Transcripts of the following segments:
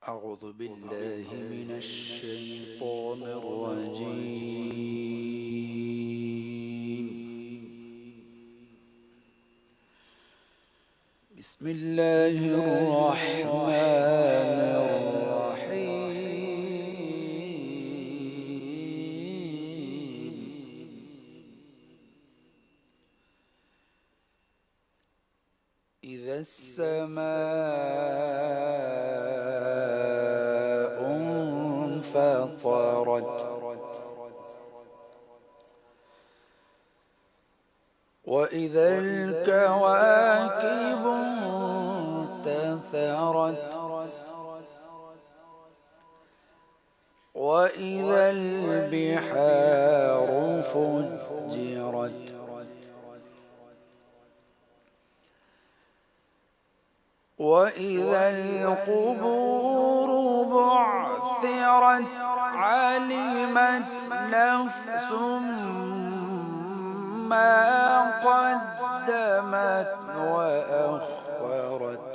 أعوذ بالله من الشيطان الرجيم. بسم الله الرحمن الرحيم. إذا السماء انفطرت وإذا الكواكب انتثرت وإذا البحار فجرت وإذا القبور بعثرت علمت نفس ما قدمت وأخرت.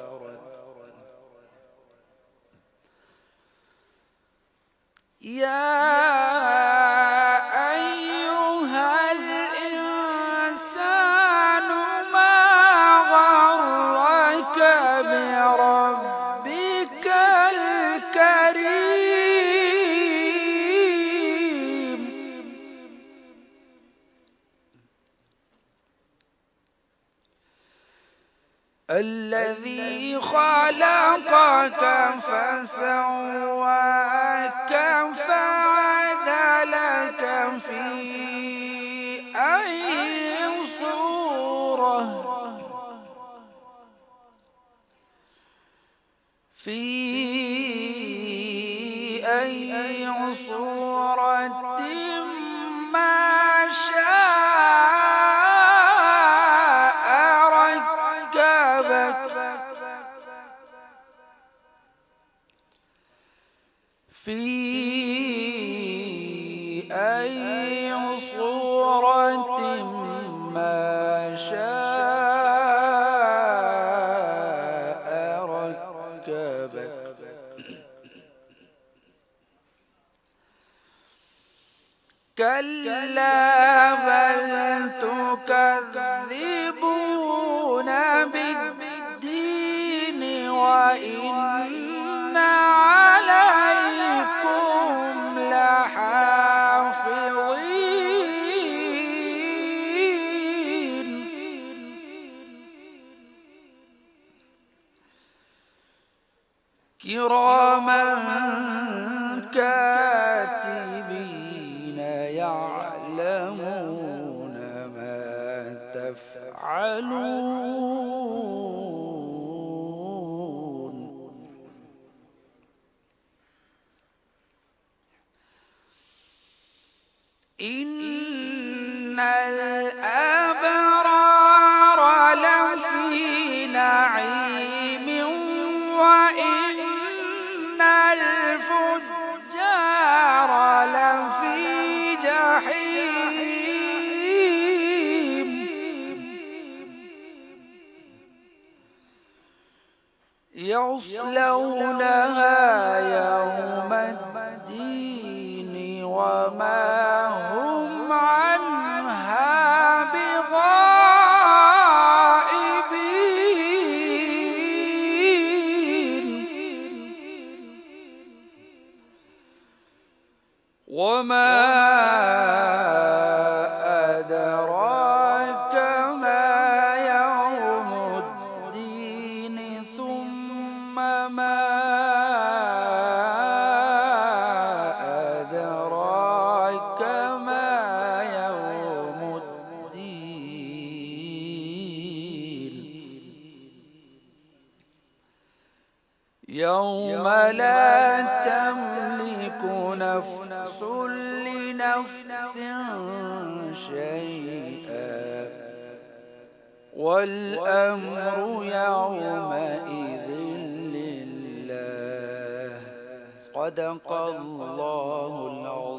يا أيها الإنسان ما غرك بربك الكريم الذي خلقك فسواك فعدلك في أي صورة ما شاء ركبك في أي صورة ما شاء ركبك. كلا بل تكذبون بالدين وإن عليكم لحافظين كراما كاتبين يعلمون ما تفعلون. إن الأبرار لفي نعيم وإن الفجار لفي جحيم يصلونها يوم الدين وما هم عنها بغائبين. وما أدراك ما يوم الدين ثم ما أدراك ما يوم الدين. يوم لا تملك نفس لنفس شيئا والأمر يومئذ لله. صدق الله العظيم.